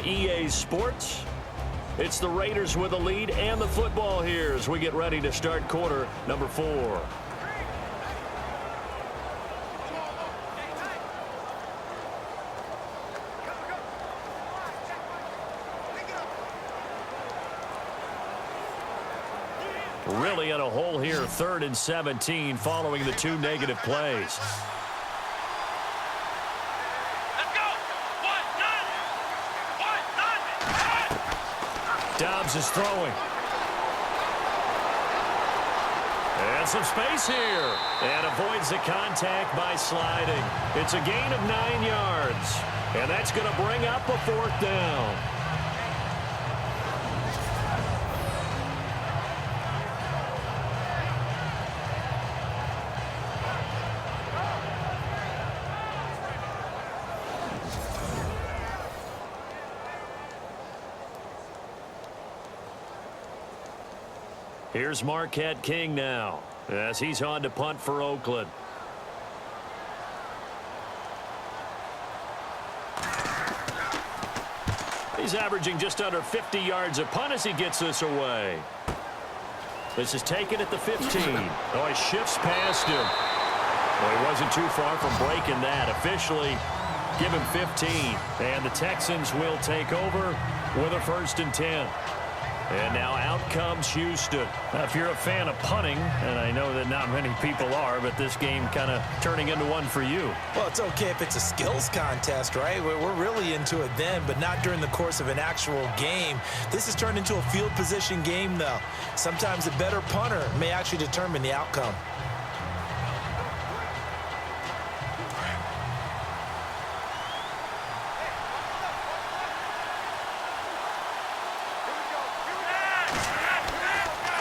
EA Sports. It's the Raiders with the lead and the football here as we get ready to start quarter number 4. Really in a hole here, 3rd and 17 following the 2 negative plays. Dobbs is throwing. And some space here. And avoids the contact by sliding. It's a gain of 9 yards. And that's going to bring up a 4th down. Here's Marquette King now, as he's on to punt for Oakland. He's averaging just under 50 yards a punt as he gets this away. This is taken at the 15. Oh, he shifts past him. Well, he wasn't too far from breaking that. Officially, give him 15. And the Texans will take over with a 1st and 10. And now out comes Houston. Now, if you're a fan of punting, and I know that not many people are, but this game kind of turning into one for you. Well, it's okay if it's a skills contest, right? We're really into it then, but not during the course of an actual game. This has turned into a field position game, though. Sometimes a better punter may actually determine the outcome.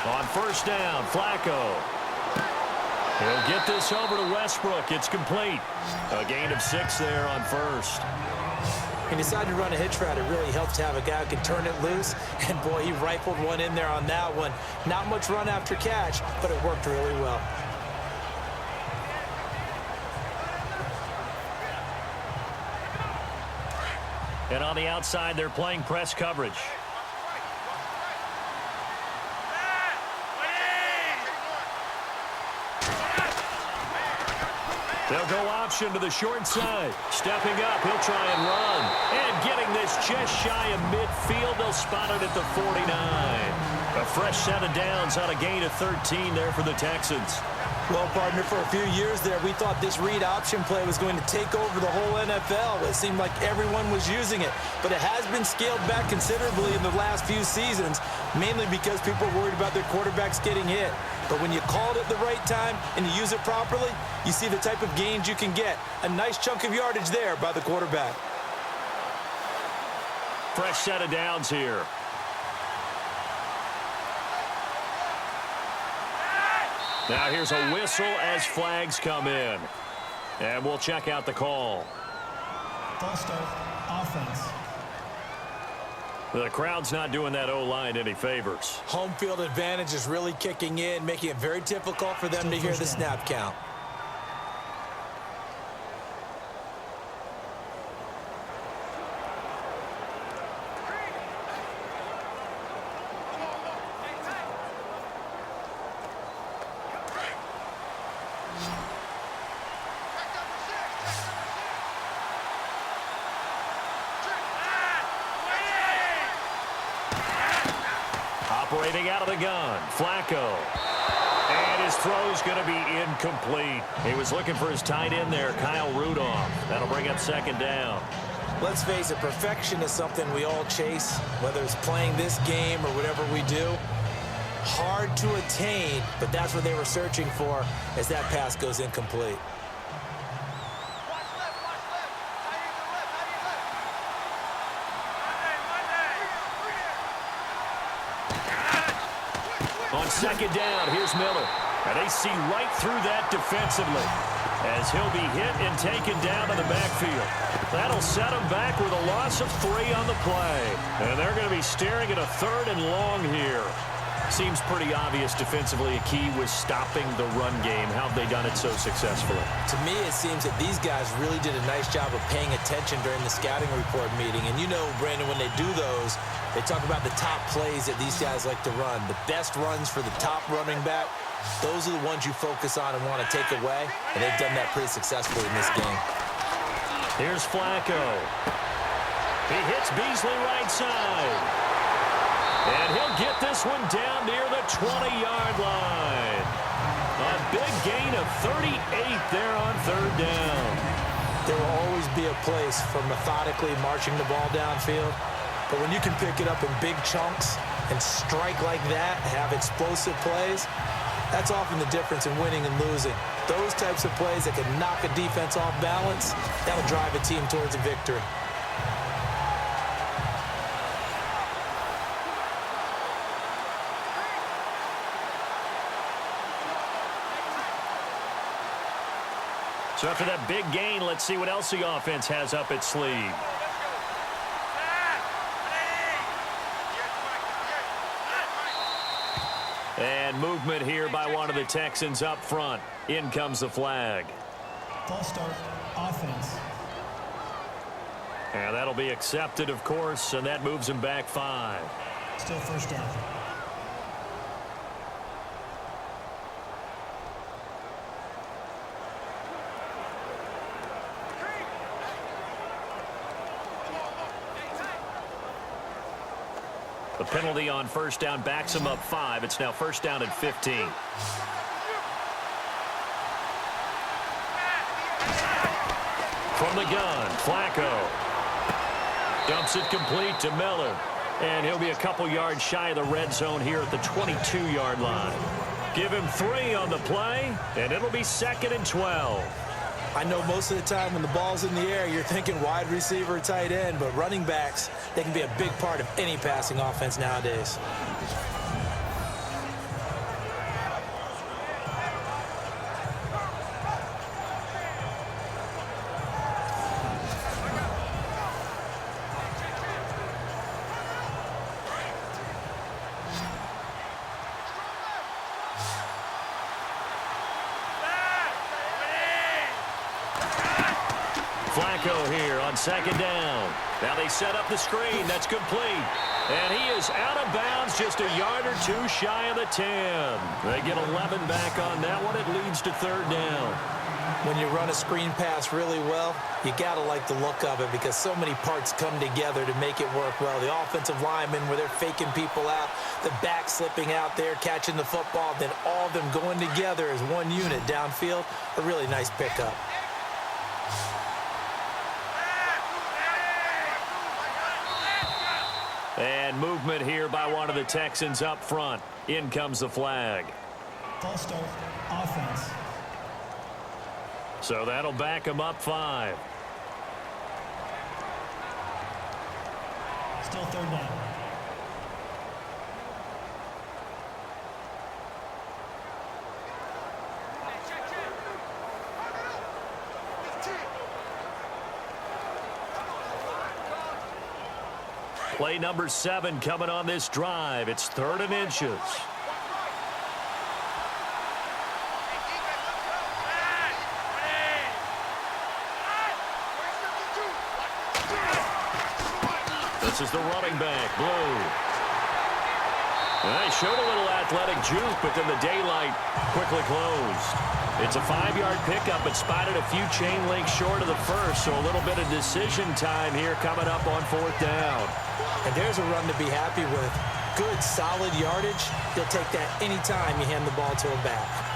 On 1st down, Flacco. He'll get this over to Westbrook. It's complete. A gain of 6 there on 1st. He decided to run a hitch route. It really helps to have a guy who can turn it loose. And, boy, he rifled one in there on that one. Not much run after catch, but it worked really well. And on the outside, they're playing press coverage. They'll go option to the short side. Stepping up, he'll try and run. And getting this just shy of midfield, they'll spot it at the 49. A fresh set of downs on a gain of 13 there for the Texans. Well, partner, for a few years there, we thought this read option play was going to take over the whole NFL. It seemed like everyone was using it, but it has been scaled back considerably in the last few seasons, mainly because people are worried about their quarterbacks getting hit. But when you call it at the right time and you use it properly, you see the type of gains you can get. A nice chunk of yardage there by the quarterback. Fresh set of downs here. Now here's a whistle as flags come in. And we'll check out the call. False start, offense. The crowd's not doing that O-line any favors. Home field advantage is really kicking in, making it very difficult for them to hear the snap count. Operating out of the gun, Flacco. And his throw's going to be incomplete. He was looking for his tight end there, Kyle Rudolph. That'll bring up 2nd down. Let's face it, perfection is something we all chase, whether it's playing this game or whatever we do. Hard to attain, but that's what they were searching for as that pass goes incomplete. On 2nd down, here's Miller. And they see right through that defensively as he'll be hit and taken down to the backfield. That'll set him back with a loss of 3 on the play. And they're going to be staring at a 3rd and long here. Seems pretty obvious defensively. A key was stopping the run game. How have they done it so successfully? To me, it seems that these guys really did a nice job of paying attention during the scouting report meeting. And you know, Brandon, when they do those, they talk about the top plays that these guys like to run. The best runs for the top running back, those are the ones you focus on and want to take away. And they've done that pretty successfully in this game. Here's Flacco. He hits Beasley right side. And he'll get this one down near the 20-yard line. A big gain of 38 there on third down. There will always be a place for methodically marching the ball downfield. But when you can pick it up in big chunks and strike like that, have explosive plays, that's often the difference in winning and losing. Those types of plays that can knock a defense off balance, that'll drive a team towards a victory. So after that big gain, let's see what else the offense has up its sleeve. And movement here by one of the Texans up front. In comes the flag. False start, offense. And that'll be accepted, of course, and that moves him back 5. Still first down. The penalty on first down backs him up 5. It's now first down at 15. From the gun, Flacco. Dumps it complete to Miller. And he'll be a couple yards shy of the red zone here at the 22-yard line. Give him 3 on the play, and it'll be 2nd and 12. I know most of the time when the ball's in the air, you're thinking wide receiver, tight end, but running backs, they can be a big part of any passing offense nowadays. Flacco here on second down. Now they set up the screen. That's complete. And he is out of bounds just a yard or 2 shy of the 10. They get 11 back on that one. It leads to third down. When you run a screen pass really well, you got to like the look of it because so many parts come together to make it work well. The offensive linemen where they're faking people out, the back slipping out there, catching the football, then all of them going together as one unit downfield, a really nice pickup. And movement here by one of the Texans up front. In comes the flag. False start, offense. So that'll back him up 5. Still third down. Play number 7 coming on this drive. It's 3rd and inches. This is the running back, Blue. And they showed a little athletic juke, but then the daylight quickly closed. It's a 5-yard pickup, but spotted a few chain links short of the first, so a little bit of decision time here coming up on 4th down. And there's a run to be happy with. Good, solid yardage. You'll take that anytime you hand the ball to him back.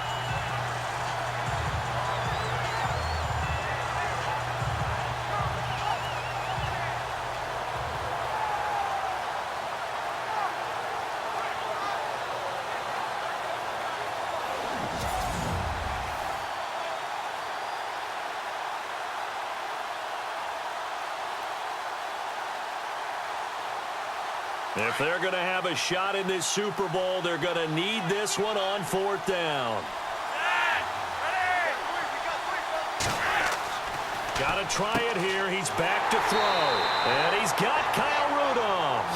If they're going to have a shot in this Super Bowl, they're going to need this one on 4th down. Got to try it here. He's back to throw. And he's got Kyle Rudolph.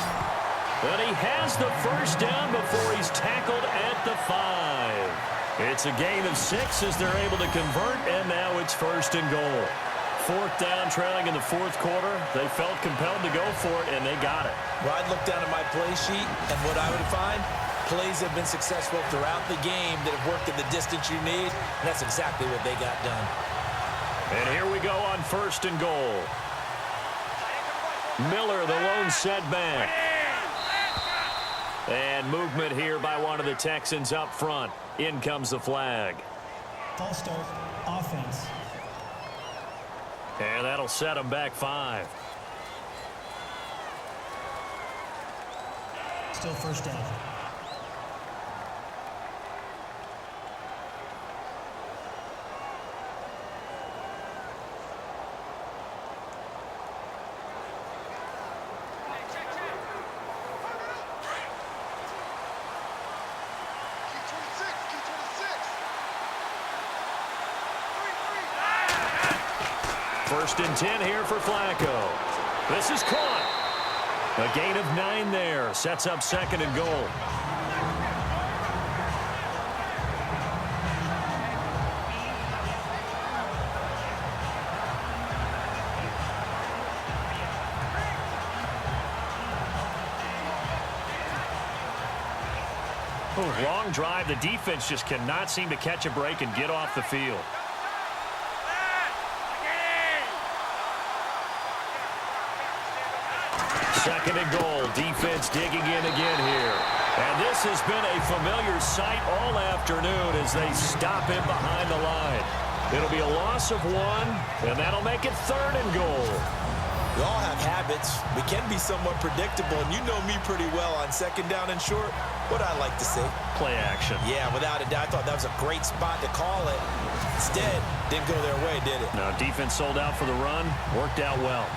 And he has the first down before he's tackled at the 5. It's a gain of 6 as they're able to convert, and now it's first and goal. Fourth down, trailing in the fourth quarter. They felt compelled to go for it, and they got it. Well, I'd look down at my play sheet, and what I would find, plays have been successful throughout the game that have worked at the distance you need, and that's exactly what they got done. And here we go on first and goal. Miller, the lone setback. And movement here by one of the Texans up front. In comes the flag. False start, offense. And that'll set them back 5. Still first down. First and 10 here for Flacco. This is caught. A gain of 9 there. Sets up second and goal. Long drive. The defense just cannot seem to catch a break and get off the field. Second and goal. Defense digging in again here. And this has been a familiar sight all afternoon as they stop him behind the line. It'll be a loss of 1, and that'll make it third and goal. We all have habits. We can be somewhat predictable, and you know me pretty well on second down and short. What I like to say? Play action. Yeah, without a doubt. I thought that was a great spot to call it. Instead, didn't go their way, did it? No, defense sold out for the run. Worked out well.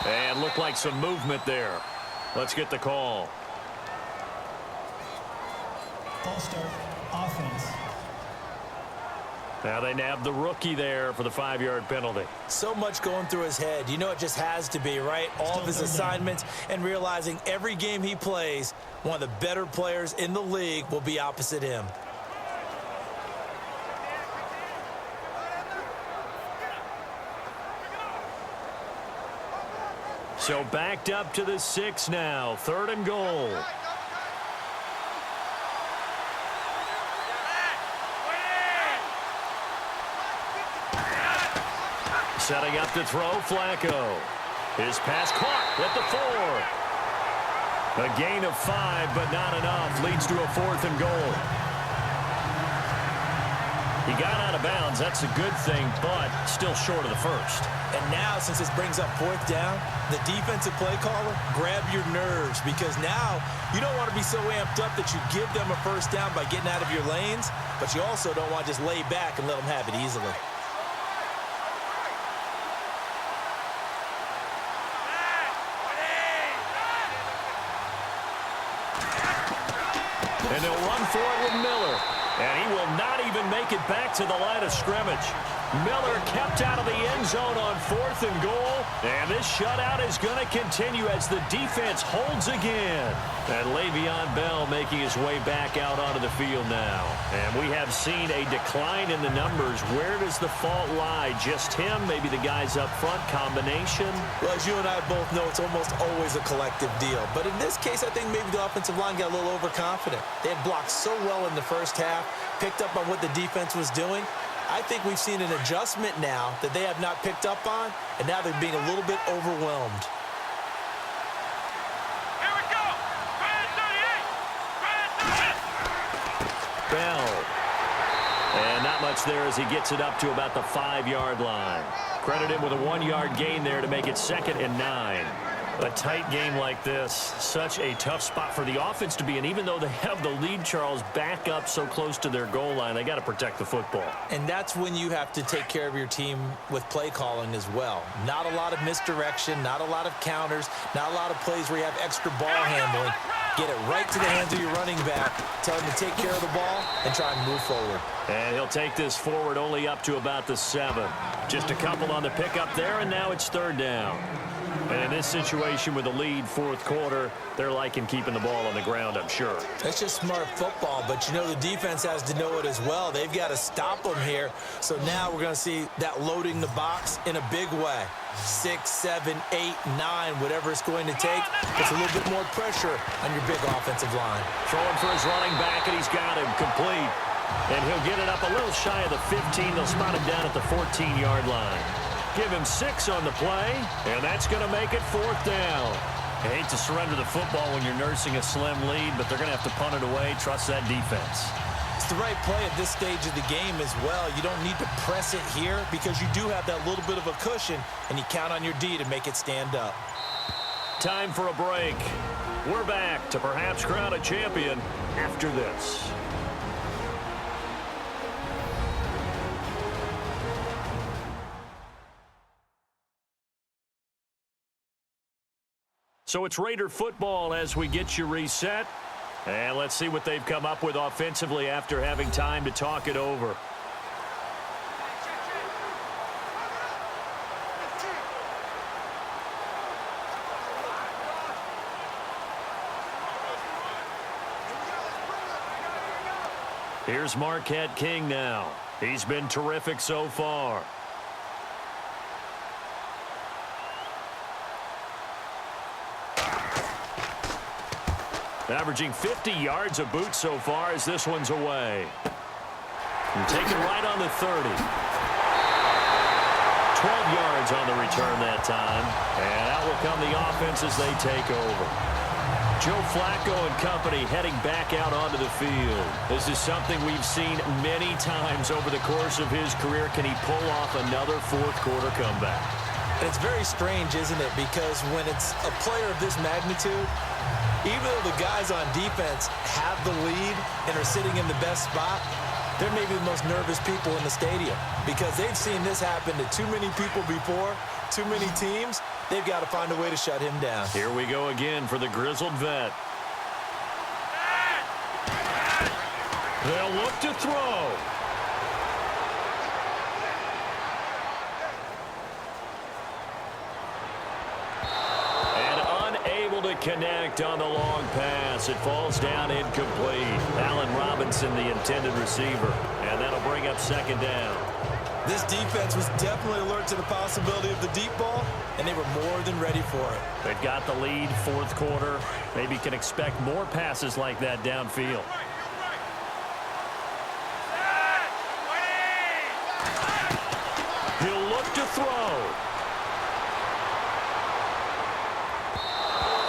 And looked like some movement there. Let's get the call. False start, offense. Now they nabbed the rookie there for the 5-yard penalty. So much going through his head. You know it just has to be, right? All of his assignments and realizing every game he plays, one of the better players in the league will be opposite him. So backed up to the 6 now. Third and goal. Setting up to throw, Flacco. His pass caught at the 4. A gain of 5, but not enough. Leads to a fourth and goal. He got out of bounds. That's a good thing, but still short of the first. And now, since this brings up fourth down, the defensive play caller, grab your nerves, because now you don't want to be so amped up that you give them a first down by getting out of your lanes, but you also don't want to just lay back and let them have it easily. And they'll run for it with Miller. And he will not even make it back to the line of scrimmage. Miller kept out of the end zone on fourth and goal. And this shutout is going to continue as the defense holds again. And Le'Veon Bell making his way back out onto the field now. And we have seen a decline in the numbers. Where does the fault lie? Just him? Maybe the guys up front? Combination? Well, as you and I both know, it's almost always a collective deal. But in this case, I think maybe the offensive line got a little overconfident. They had blocked so well in the first half, picked up on what the defense was doing. I think we've seen an adjustment now that they have not picked up on, and now they're being a little bit overwhelmed. Here we go. Bell. And not much there as he gets it up to about the 5-yard line. Credit him with a 1-yard gain there to make it 2nd and 9. A tight game like this, such a tough spot for the offense to be in. Even though they have the lead, Charles, back up so close to their goal line, they got to protect the football. And that's when you have to take care of your team with play calling as well. Not a lot of misdirection, not a lot of counters, not a lot of plays where you have extra ball handling. Get it right to the hands of your running back, tell him to take care of the ball, and try and move forward. And he'll take this forward only up to about the 7. Just a couple on the pickup there, and now it's 3rd down. And in this situation with the lead 4th quarter, they're liking keeping the ball on the ground, I'm sure. That's just smart football, but you know the defense has to know it as well. They've got to stop them here. So now we're going to see that loading the box in a big way. 6, 7, 8, 9, whatever it's going to take. It's a little bit more pressure on your big offensive line. Throwing for his running back, and he's got him complete. And he'll get it up a little shy of the 15. They'll spot him down at the 14-yard line. Give him 6 on the play, and that's going to make it 4th down. I hate to surrender the football when you're nursing a slim lead, but they're going to have to punt it away. Trust that defense. It's the right play at this stage of the game as well. You don't need to press it here because you do have that little bit of a cushion, and you count on your D to make it stand up. Time for a break. We're back to perhaps crown a champion after this. So it's Raider football as we get you reset. And let's see what they've come up with offensively after having time to talk it over. Here's Marquette King now. He's been terrific so far. Averaging 50 yards a boot so far as this one's away. And taken right on the 30. 12 yards on the return that time. And out will come the offense as they take over. Joe Flacco and company heading back out onto the field. This is something we've seen many times over the course of his career. Can he pull off another 4th quarter comeback? And it's very strange, isn't it? Because when it's a player of this magnitude, even though the guys on defense have the lead and are sitting in the best spot, they're maybe the most nervous people in the stadium because they've seen this happen to too many people before, too many teams. They've got to find a way to shut him down. Here we go again for the grizzled vet. They'll look to throw. Connect on the long pass. It falls down incomplete. Allen Robinson, the intended receiver. And that'll bring up 2nd down. This defense was definitely alert to the possibility of the deep ball, and they were more than ready for it. They've got the lead 4th quarter. Maybe can expect more passes like that downfield. He'll look to throw.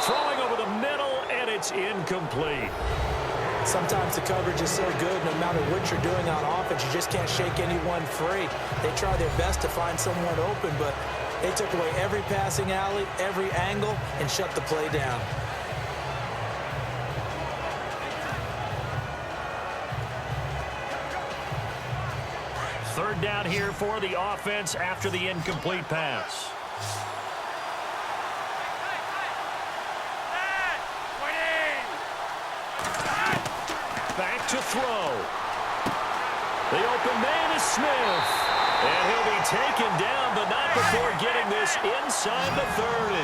Throwing over the middle, and it's incomplete. Sometimes the coverage is so good, no matter what you're doing on offense, you just can't shake anyone free. They try their best to find someone open, but they took away every passing alley, every angle, and shut the play down. Third down here for the offense after the incomplete pass. Back to throw. The open man is Smith. And he'll be taken down, but not before getting this inside the 30.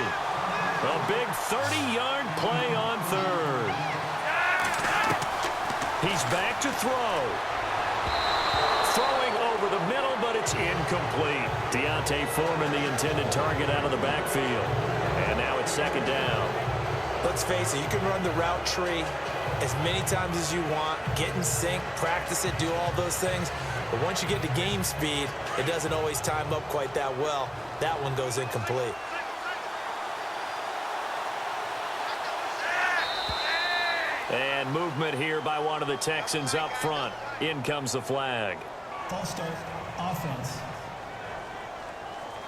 A big 30-yard play on 3rd. He's back to throw. Throwing over the middle, but it's incomplete. Deontay Foreman, the intended target, out of the backfield. And now it's 2nd down. Let's face it, you can run the route tree as many times as you want, get in sync, practice it, do all those things. But once you get to game speed, it doesn't always time up quite that well. That one goes incomplete. And movement here by one of the Texans up front. In comes the flag. False start, offense.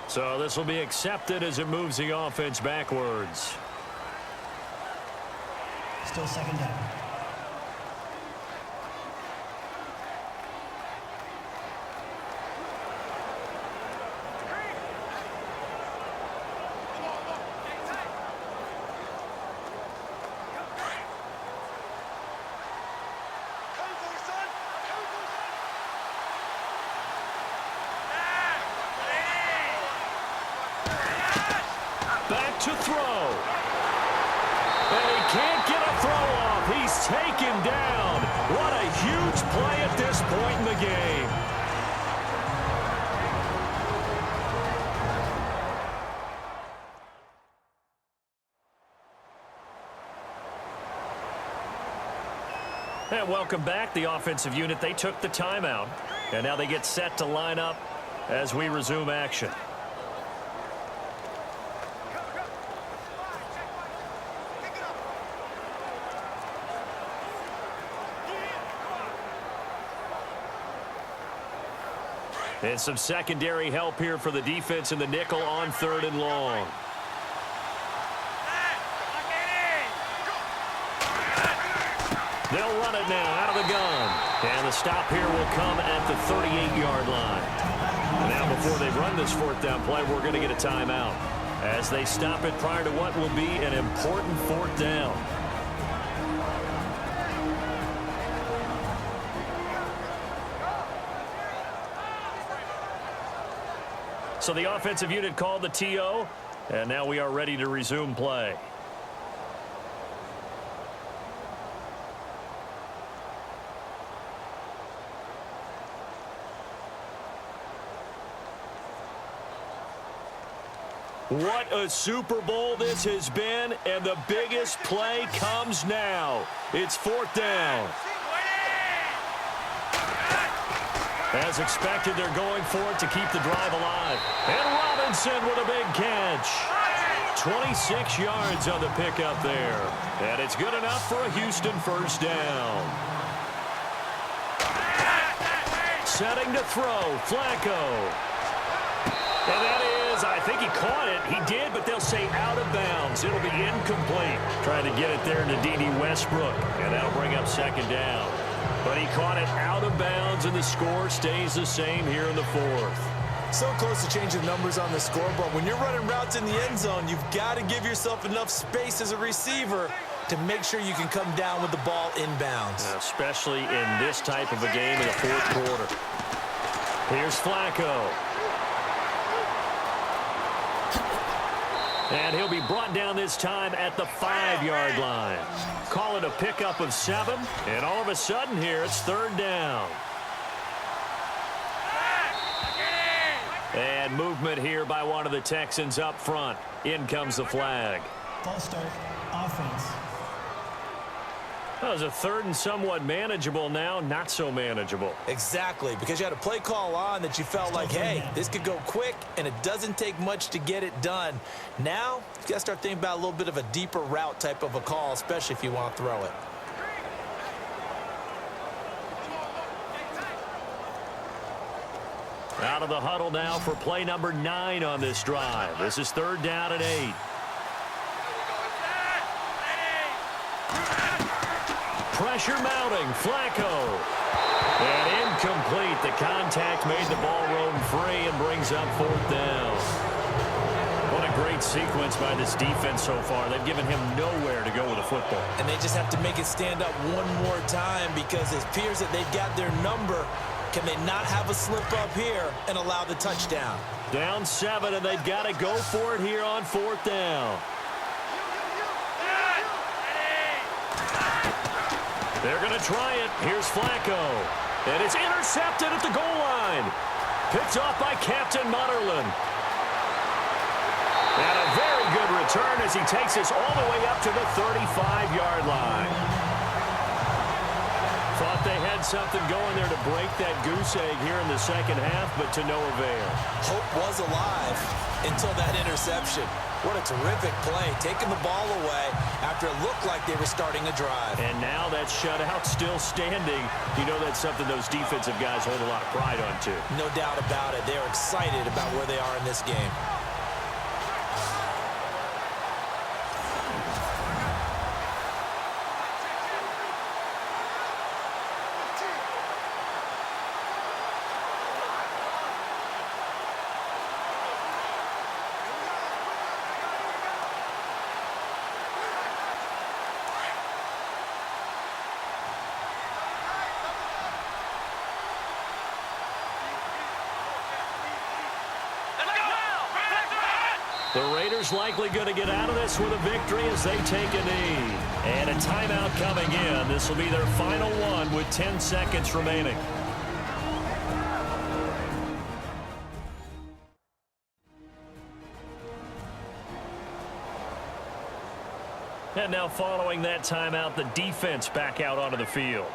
So this will be accepted as it moves the offense backwards. Still 2nd down. to throw. And he can't get a throw off. He's taken down. What a huge play at this point in the game. And welcome back. The offensive unit, they took the timeout. And now they get set to line up as we resume action. And some secondary help here for the defense in the nickel on 3rd and long. They'll run it now out of the gun. And the stop here will come at the 38-yard line. Now before they run this 4th down play, we're going to get a timeout as they stop it prior to what will be an important 4th down. So the offensive unit called the TO, and now we are ready to resume play. What a Super Bowl this has been, and the biggest play comes now. It's 4th down. As expected, they're going for it to keep the drive alive. And Robinson with a big catch. 26 yards on the pickup there. And it's good enough for a Houston 1st down. Setting to throw, Flacco. And that is, I think he caught it. He did, but they'll say out of bounds. It'll be incomplete. Trying to get it there to D.D. Westbrook. And that'll bring up 2nd down. But he caught it out of bounds, and the score stays the same here in the 4th. So close to changing numbers on the scoreboard. When you're running routes in the end zone, you've got to give yourself enough space as a receiver to make sure you can come down with the ball inbounds. Especially in this type of a game in the 4th quarter. Here's Flacco. And he'll be brought down this time at the 5-yard line. Call it a pickup of 7. And all of a sudden here, it's 3rd down. And movement here by one of the Texans up front. In comes the flag. False start. Offense. That was a 3rd and somewhat manageable now, not so manageable. Exactly, because you had a play call on that you felt like, hey, this could go quick, and it doesn't take much to get it done. Now, you got to start thinking about a little bit of a deeper route type of a call, especially if you want to throw it. Out of the huddle now for play number 9 on this drive. This is 3rd down and 8. Pressure mounting, Flacco. And incomplete. The contact made the ball roam free and brings up 4th down. What a great sequence by this defense so far. They've given him nowhere to go with the football. And they just have to make it stand up one more time because it appears that they've got their number. Can they not have a slip up here and allow the touchdown? Down 7, and they've got to go for it here on 4th down. They're going to try it. Here's Flacco. And it's intercepted at the goal line. Picked off by Captain Mutterland. And a very good return as he takes us all the way up to the 35-yard line. Thought they had something going there to break that goose egg here in the second half, but to no avail. Hope was alive until that interception. What a terrific play, taking the ball away after it looked like they were starting a drive. And now that shutout still standing. You know that's something those defensive guys hold a lot of pride on, too. No doubt about it. They're excited about where they are in this game. The Steelers likely going to get out of this with a victory as they take a knee. And a timeout coming in. This will be their final one with 10 seconds remaining. And now following that timeout, the defense back out onto the field.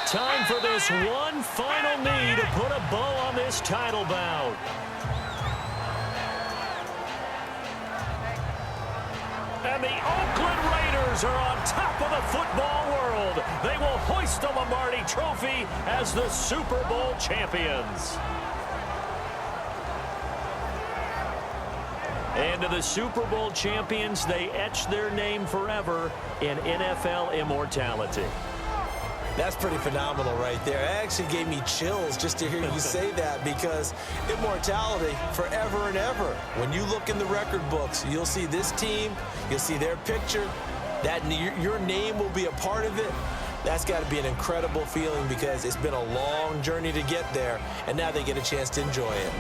Time for this one final knee to put a bow on this title bout. And the Oakland Raiders are on top of the football world. They will hoist the Lombardi Trophy as the Super Bowl champions. And to the Super Bowl champions, they etch their name forever in NFL immortality. That's pretty phenomenal right there. It actually gave me chills just to hear you say that, because immortality forever and ever. When you look in the record books, you'll see this team, you'll see their picture, that your name will be a part of it. That's got to be an incredible feeling, because it's been a long journey to get there, and now they get a chance to enjoy it.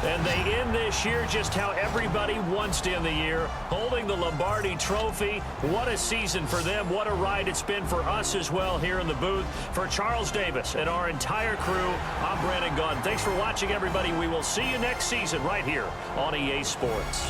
And they end this year just how everybody wants to end the year, holding the Lombardi Trophy. What a season for them. What a ride it's been for us as well here in the booth. For Charles Davis and our entire crew, I'm Brandon Gaudin. Thanks for watching, everybody. We will see you next season right here on EA Sports.